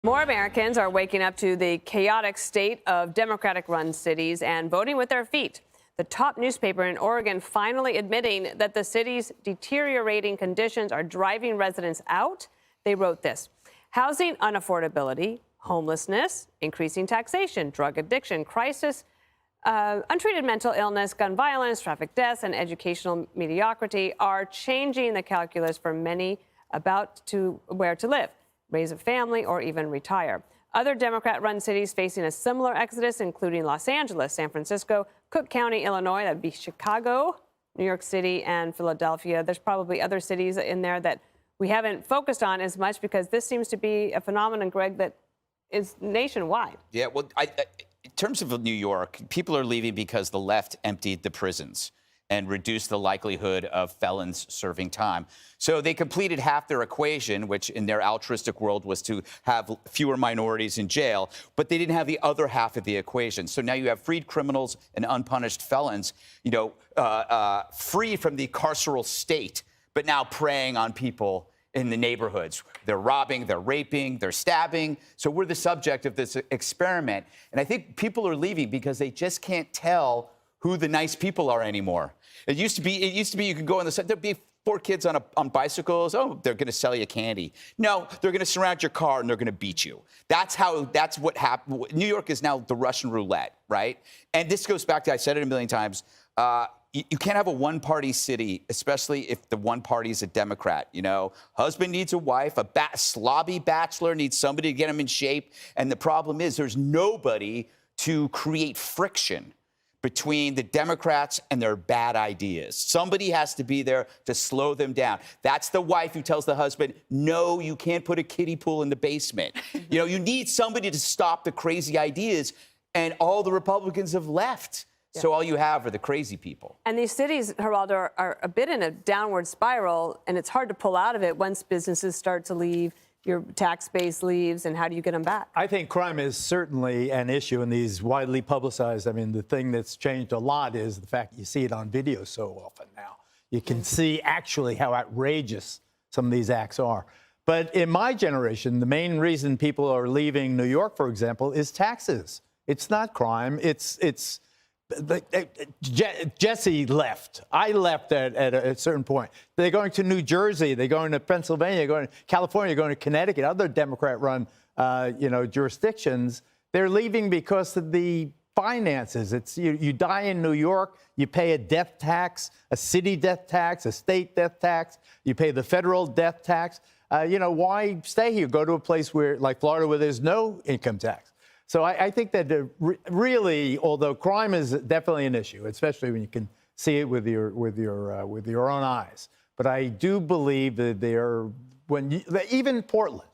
More Americans are waking up to the chaotic state of Democratic-run cities and voting with their feet. The top newspaper in Oregon finally admitting that the city's deteriorating conditions are driving residents out. They wrote this: housing unaffordability, homelessness, increasing taxation, drug addiction, crisis, untreated mental illness, gun violence, traffic deaths, and educational mediocrity are changing the calculus for many about where to live, raise a family, or even retire. Other Democrat-run cities facing a similar exodus, including Los Angeles, San Francisco, Cook County, Illinois, that'd be Chicago, New York City, and Philadelphia. There's probably other cities in there that we haven't focused on as much because this seems to be a phenomenon, Greg, that is nationwide. Yeah, well, in terms of New York, people are leaving because the left emptied the prisons and reduced the likelihood of felons serving time. So they completed half their equation, which in their altruistic world was to have fewer minorities in jail, but they didn't have the other half of the equation. So now you have freed criminals and unpunished felons, free from the carceral state, but now preying on people in the neighborhoods. They're robbing, they're raping, they're stabbing. So we're the subject of this experiment. And I think people are leaving because they just can't tell who the nice people are anymore. It used to be you could go on the side, there'd be 4 kids on bicycles. Oh, they're going to sell you candy. No, they're going to surround your car and they're going to beat you. That's what happened. New York is now the Russian roulette, right? And this goes back to, I said it a million times, you can't have a one-party city, especially if the one party is a Democrat. Husband needs a wife, a slobby bachelor needs somebody to get him in shape. And the problem is there's nobody to create friction between the Democrats and their bad ideas. Somebody has to be there to slow them down. That's the wife who tells the husband, no, you can't put a kiddie pool in the basement. You need somebody to stop the crazy ideas, and all the Republicans have left. Yeah. So all you have are the crazy people. And these cities, Geraldo, are a bit in a downward spiral, and it's hard to pull out of it once businesses start to leave, your tax base leaves, and how do you get them back? I think crime is certainly an issue, and these widely publicized. I mean, the thing that's changed a lot is the fact you see it on video so often now. You can see actually how outrageous some of these acts are. But in my generation, the main reason people are leaving New York, for example, is taxes. It's not crime. Jesse left. I left at a certain point. They're going to New Jersey. They're going to Pennsylvania. They're going to California. They're going to Connecticut. Other Democrat-run, jurisdictions. They're leaving because of the finances. It's you die in New York. You pay a death tax, a city death tax, a state death tax. You pay the federal death tax. Why stay here? Go to a place like Florida, where there's no income tax. So I think that really, although crime is definitely an issue, especially when you can see it with your own eyes, but I do believe that even Portland,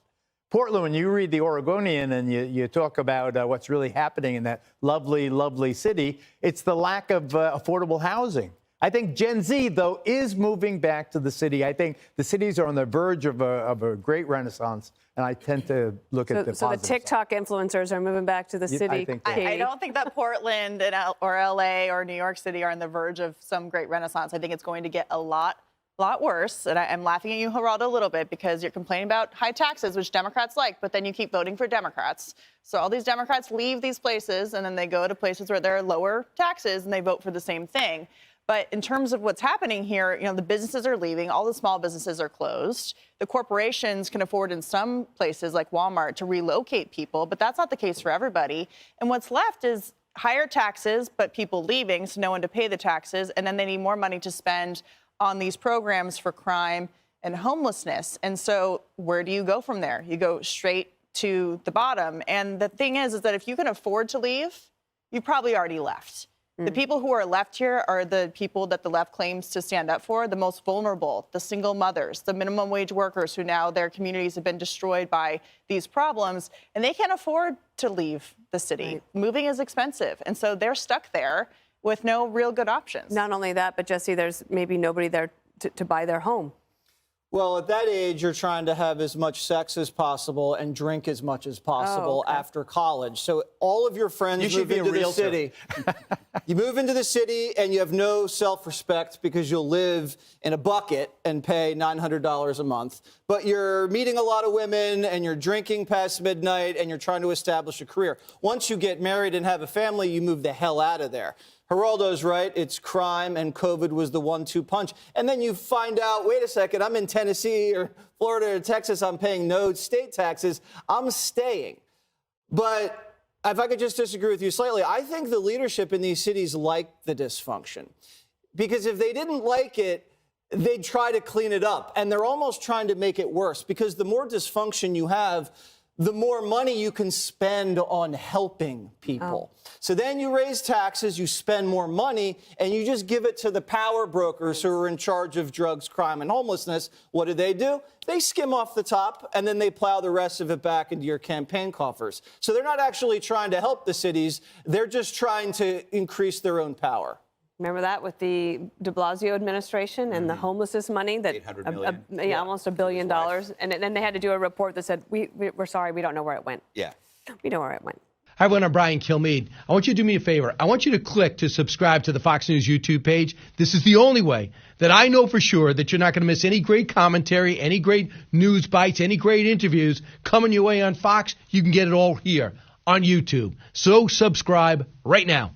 when you read the Oregonian and you talk about what's really happening in that lovely, lovely city, it's the lack of affordable housing. I think Gen Z, though, is moving back to the city. I think the cities are on the verge of a great renaissance, and I tend to look at the positive. So the TikTok influencers are moving back to the city. I don't think that Portland or LA or New York City are on the verge of some great renaissance. I think it's going to get a lot worse. And I'm laughing at you, Geraldo, a little bit because you're complaining about high taxes, which Democrats like, but then you keep voting for Democrats. So all these Democrats leave these places, and then they go to places where there are lower taxes, and they vote for the same thing. But in terms of what's happening here, the businesses are leaving. All the small businesses are closed. The corporations can afford in some places like Walmart to relocate people, but that's not the case for everybody. And what's left is higher taxes, but people leaving, so no one to pay the taxes. And then they need more money to spend on these programs for crime and homelessness. And so where do you go from there? You go straight to the bottom. And the thing is that if you can afford to leave, you probably already left. The people who are left here are the people that the left claims to stand up for, the most vulnerable, the single mothers, the minimum wage workers who now their communities have been destroyed by these problems, and they can't afford to leave the city. Right. Moving is expensive, and so they're stuck there with no real good options. Not only that, but Jesse, there's maybe nobody there to buy their home. Well, at that age, you're trying to have as much sex as possible and drink as much as possible after college. So all of your friends move into the city. You move into the city and you have no self-respect because you'll live in a bucket and pay $900 a month. But you're meeting a lot of women and you're drinking past midnight and you're trying to establish a career. Once you get married and have a family, you move the hell out of there. Geraldo's right. It's crime, and COVID was the 1-2 punch. And then you find out, wait a second, I'm in Tennessee or Florida or Texas. I'm paying no state taxes. I'm staying. But if I could just disagree with you slightly, I think the leadership in these cities like the dysfunction. Because if they didn't like it, they'd try to clean it up. And they're almost trying to make it worse, because the more dysfunction you have, the more money you can spend on helping people. So then you raise taxes, you spend more money, and you just give it to the power brokers who are in charge of drugs, crime, and homelessness. What do? They skim off the top, and then they plow the rest of it back into your campaign coffers. So they're not actually trying to help the cities. They're just trying to increase their own power. Remember that with the de Blasio administration and the homelessness money? That $800 million. almost $1 billion. And then they had to do a report that said, we're sorry, we don't know where it went. Yeah. We know where it went. Hi, everyone. I'm Brian Kilmeade. I want you to do me a favor. I want you to click to subscribe to the Fox News YouTube page. This is the only way that I know for sure that you're not going to miss any great commentary, any great news bites, any great interviews coming your way on Fox. You can get it all here on YouTube. So subscribe right now.